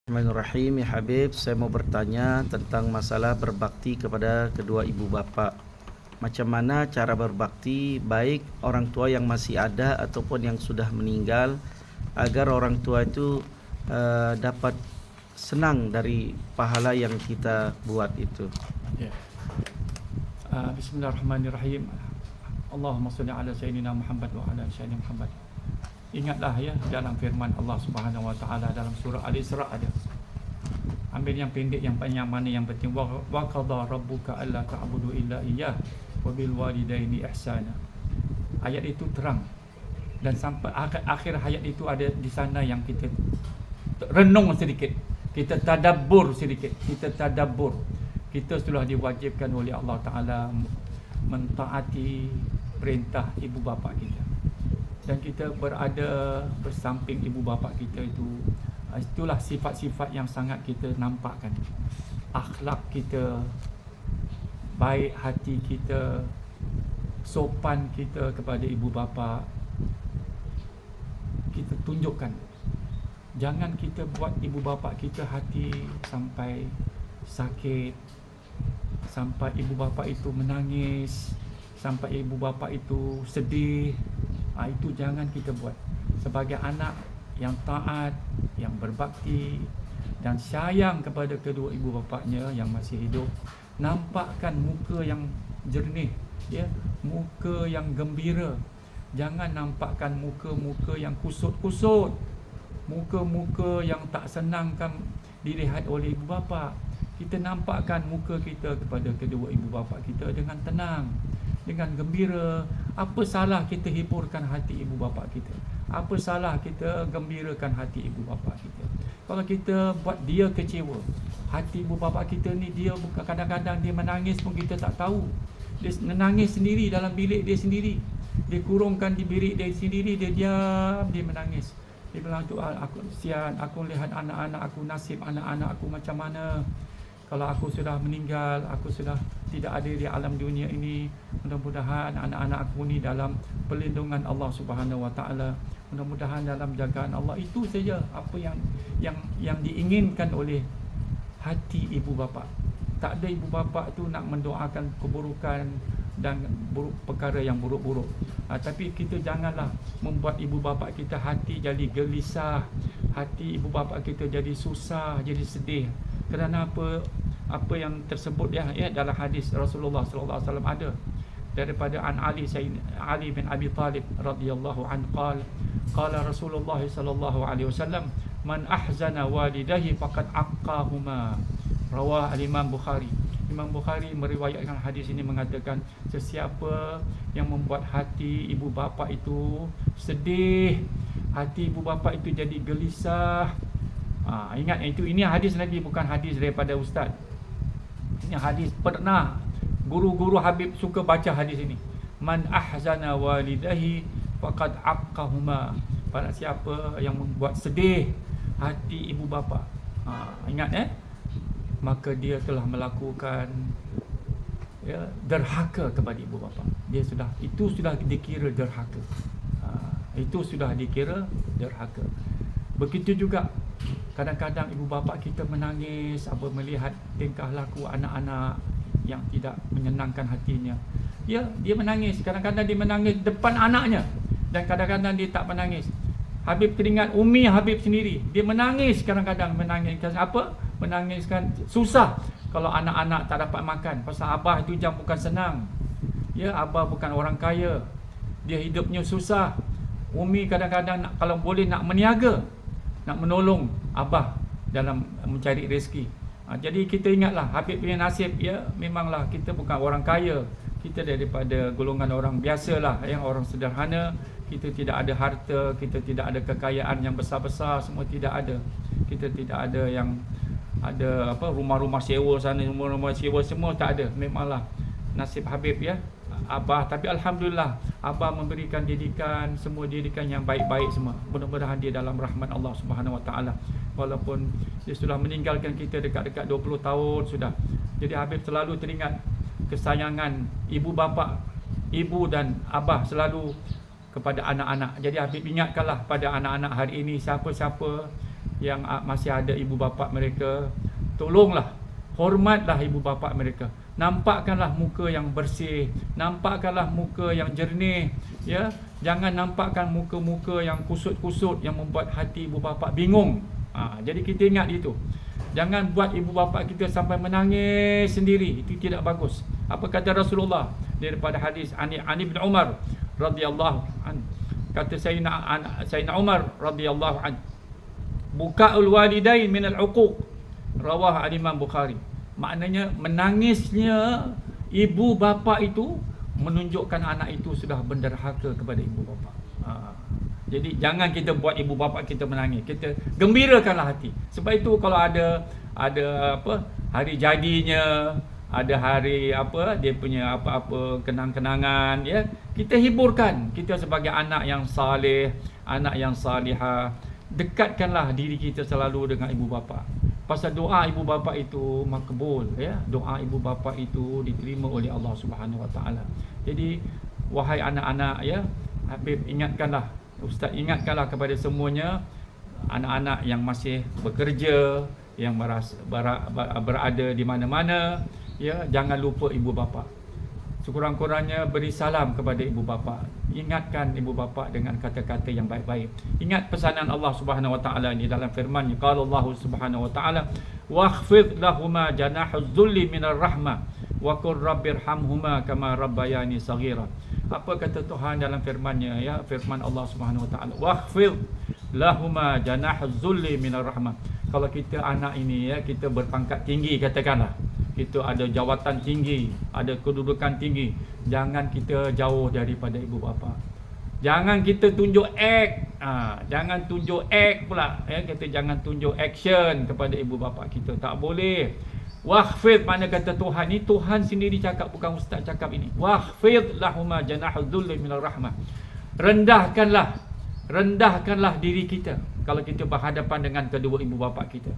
Bismillahirrahmanirrahim. Ya Habib, saya mau bertanya tentang masalah berbakti kepada kedua ibu bapa. Macam mana cara berbakti baik orang tua yang masih ada ataupun yang sudah meninggal, agar orang tua itu dapat senang dari pahala yang kita buat itu. Ya. Bismillahirrahmanirrahim. Allahumma salli ala sayyidina Muhammad wa ala sayyidina Muhammad. Ingatlah ya, dalam firman Allah Subhanahu wa taala dalam surah Al-Isra ada. Ambil yang pendek, yang panjang mana yang penting. Wa qadha rabbuka alla ta'budu illa iyyah wa bil walidaini ihsana. Ayat itu terang. Dan sampai akhir ayat itu ada di sana yang kita renung sedikit. Kita tadabbur sedikit. Kita sudah diwajibkan oleh Allah Ta'ala mentaati perintah ibu bapa kita, dan kita berada bersamping ibu bapa kita itu. Itulah sifat-sifat yang sangat kita nampakkan. Akhlak kita baik, hati kita, sopan kita kepada ibu bapa kita tunjukkan. Jangan kita buat ibu bapa kita hati sampai sakit, sampai ibu bapa itu menangis, sampai ibu bapa itu sedih. Itu jangan kita buat. Sebagai anak yang taat, yang berbakti dan sayang kepada kedua ibu bapanya yang masih hidup, nampakkan muka yang jernih, ya, muka yang gembira. Jangan nampakkan muka-muka yang kusut-kusut, muka-muka yang tak senangkan dilihat oleh ibu bapa. Kita nampakkan muka kita kepada kedua ibu bapa kita dengan tenang, dengan gembira. Apa salah kita hiburkan hati ibu bapa kita? Apa salah kita gembirakan hati ibu bapa kita? Kalau kita buat dia kecewa, hati ibu bapa kita ni, dia bukan, kadang-kadang dia menangis pun kita tak tahu. Dia menangis sendiri dalam bilik dia sendiri. Dia kurungkan di bilik dia sendiri, dia diam, dia menangis. Dia bilang, tu aku kesian, aku lihat anak-anak aku, nasib anak-anak aku macam mana. Kalau aku sudah meninggal, aku sudah tidak ada di alam dunia ini. Mudah-mudahan anak-anak aku ni dalam perlindungan Allah Subhanahu wa taala. Mudah-mudahan dalam jagaan Allah. Itu saja apa yang diinginkan oleh hati ibu bapa. Tak ada ibu bapa tu nak mendoakan keburukan dan perkara yang buruk-buruk. Tapi kita janganlah membuat ibu bapa kita hati jadi gelisah, hati ibu bapa kita jadi susah, jadi sedih. Kerana apa yang tersebut ya dalam hadis Rasulullah sallallahu alaihi wasallam ada daripada Ali bin Abi Talib radhiyallahu anhu qala Rasulullah sallallahu alaihi wasallam, man ahzana walidahi faqad aqahuma. Rawah al-Imam Bukhari. Imam Bukhari meriwayatkan hadis ini, mengatakan sesiapa yang membuat hati ibu bapa itu sedih, hati ibu bapa itu jadi gelisah. Ingat itu, ini hadis lagi, bukan hadis daripada ustaz. Ini hadis pernah guru-guru Habib suka baca hadis ini. Man ahzana walidahi faqad aqahuma. Pada siapa yang membuat sedih hati ibu bapa, ingat maka dia telah melakukan derhaka kepada ibu bapa. Itu sudah dikira derhaka. Itu sudah dikira derhaka. Begitu juga kadang-kadang ibu bapa kita menangis apabila melihat tingkah laku anak-anak yang tidak menyenangkan hatinya. Ya, dia menangis. Kadang-kadang dia menangis depan anaknya, dan kadang-kadang dia tak menangis. Habib teringat Umi Habib sendiri. Dia menangis kadang-kadang, menangiskan apa? Menangiskan susah kalau anak-anak tak dapat makan. Pasal abah itu jam bukan senang. Ya, abah bukan orang kaya. Dia hidupnya susah. Umi kadang-kadang kalau boleh nak meniaga, nak menolong abah dalam mencari rezeki. Jadi kita ingatlah Habib punya nasib, ya, memanglah kita bukan orang kaya. Kita daripada golongan orang biasalah, yang orang sederhana. Kita tidak ada harta, kita tidak ada kekayaan yang besar-besar, semua tidak ada. Kita tidak ada yang ada rumah-rumah sewa sana, rumah-rumah sewa semua tak ada. Memanglah nasib Habib, ya, abah. Tapi alhamdulillah abah memberikan didikan, semua didikan yang baik-baik semua. Mudah-mudahan dia dalam rahmat Allah Subhanahu wa taala. Walaupun dia sudah meninggalkan kita dekat-dekat 20 tahun sudah. Jadi Habib selalu teringat kesayangan ibu bapa, ibu dan abah selalu kepada anak-anak. Jadi Habib ingatkanlah pada anak-anak hari ini, siapa-siapa yang masih ada ibu bapa mereka, tolonglah, hormatlah ibu bapa mereka. Nampakkanlah muka yang bersih, nampakkanlah muka yang jernih, ya. Jangan nampakkan muka-muka yang kusut-kusut yang membuat hati ibu bapa bingung. Jadi kita ingat itu. Jangan buat ibu bapa kita sampai menangis sendiri. Itu tidak bagus. Apa kata Rasulullah daripada hadis Ani bin Umar radhiyallahu an. Kata Sayyidina Umar radhiyallahu an, buka'ul walidain min al-uquq, rawah al-Imam Bukhari. Maknanya menangisnya ibu bapa itu menunjukkan anak itu sudah berderhaka kepada ibu bapa. Jadi jangan kita buat ibu bapa kita menangis. Kita gembirakanlah hati. Sebab itu kalau ada hari jadinya, ada hari dia punya apa-apa kenang-kenangan, ya, kita hiburkan. Kita sebagai anak yang saleh, anak yang salihah, dekatkanlah diri kita selalu dengan ibu bapa. Pasal doa ibu bapa itu makbul, ya. Doa ibu bapa itu diterima oleh Allah Subhanahu Wa Taala. Jadi wahai anak-anak, ya, Habib ingatkanlah, Ustaz ingatkanlah kepada semuanya, anak-anak yang masih bekerja, yang berada di mana-mana, ya, jangan lupa ibu bapa. Sekurang-kurangnya beri salam kepada ibu bapa. Ingatkan ibu bapa dengan kata-kata yang baik-baik. Ingat pesanan Allah Subhanahu Wa Taala ini dalam firman-Nya. Qala Allah Subhanahu Wa Taala, "Wakhfid lahuma janahuz zulli minar rahmah wa qur rabbirhamhuma kama rabbayani saghira." Apa kata Tuhan dalam firman-Nya, ya, firman Allah Subhanahu Wa Taala, "Wakhfid lahuma janahuz zulli minar rahmah." Kalau kita anak ini, ya, kita berpangkat tinggi, katakanlah kita ada jawatan tinggi, ada kedudukan tinggi, jangan kita jauh daripada ibu bapa. Jangan kita tunjuk act, jangan tunjuk act pula, ya, kita jangan tunjuk action kepada ibu bapa kita, tak boleh. Wakhfid, mana kata Tuhan ni, Tuhan sendiri cakap, bukan ustaz cakap ini. Wakhfid lahuma janahuz zulli minar rahmah. Rendahkanlah diri kita kalau kita berhadapan dengan kedua ibu bapa kita.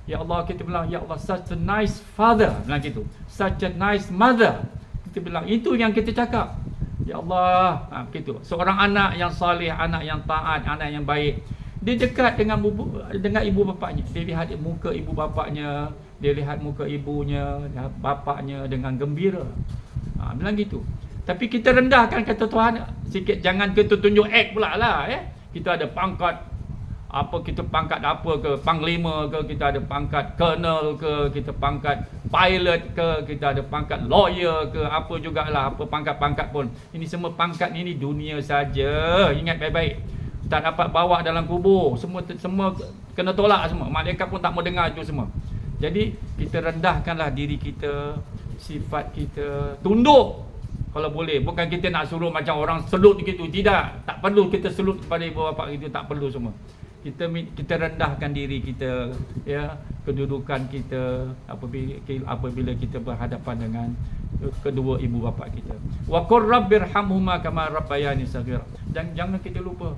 Ya Allah, kita bilang, ya Allah, such a nice father, bilang gitu. Such a nice mother. Kita bilang, itu yang kita cakap. Ya Allah, gitu. Seorang anak yang salih, anak yang taat, anak yang baik, dia dekat dengan ibu bapaknya. Dia lihat muka ibu bapaknya, dia lihat muka ibunya, bapaknya dengan gembira. Bilang gitu. Tapi kita rendahkan, kata Tuhan sikit, jangan kita tunjuk act pula lah, ya. Kita ada pangkat kita pangkat apa ke, panglima ke, kita ada pangkat colonel ke, kita pangkat pilot ke, kita ada pangkat lawyer ke, apa jugalah, apa pangkat-pangkat pun. Ini semua pangkat ini dunia saja. Ingat baik-baik. Tak dapat bawa dalam kubur. Semua kena tolak semua. Malaikat pun tak mau dengar itu semua. Jadi kita rendahkanlah diri kita, sifat kita, tunduk kalau boleh. Bukan kita nak suruh macam orang selut gitu. Tidak. Tak perlu kita selut kepada ibu bapa kita, tak perlu semua. Kita rendahkan diri kita, ya, kedudukan kita apabila kita berhadapan dengan kedua ibu bapa kita. Wa qur rabbirhamhuma kama rabbayani saghira. Jangan kita lupa,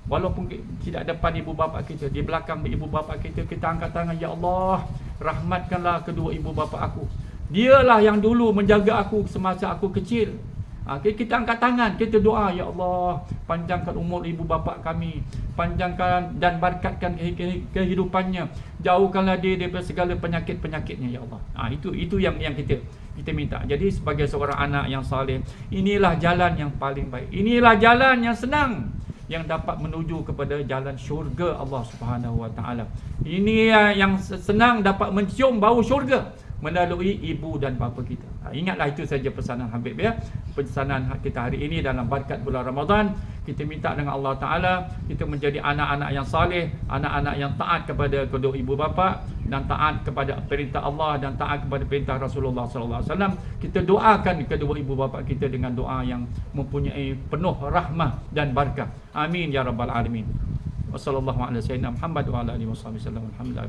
walaupun tidak depan ibu bapa kita, di belakang ibu bapa kita, kita angkat tangan, ya Allah, rahmatkanlah kedua ibu bapa aku. Dialah yang dulu menjaga aku semasa aku kecil. Kita angkat tangan, kita doa, ya Allah, panjangkan umur ibu bapa kami, panjangkan dan berkatkan kehidupannya, jauhkanlah dia daripada segala penyakit-penyakitnya, ya Allah. Itu yang kita minta. Jadi sebagai seorang anak yang saleh, inilah jalan yang paling baik. Inilah jalan yang senang, yang dapat menuju kepada jalan syurga Allah Subhanahu Wa Taala. Ini yang senang dapat mencium bau syurga melalui ibu dan bapa kita. Ingatlah, itu saja pesanan Habib, ya. Pesanan kita hari ini dalam berkat bulan Ramadan. Kita minta dengan Allah Ta'ala, kita menjadi anak-anak yang saleh, anak-anak yang taat kepada kedua ibu bapa, dan taat kepada perintah Allah, dan taat kepada perintah Rasulullah SAW. Kita doakan kedua ibu bapa kita dengan doa yang mempunyai penuh rahmah dan barakah. Amin ya rabbal alamin. Wassallallahu ala sayyidina Muhammad wa ala alihi wasallam. Alhamdulillah.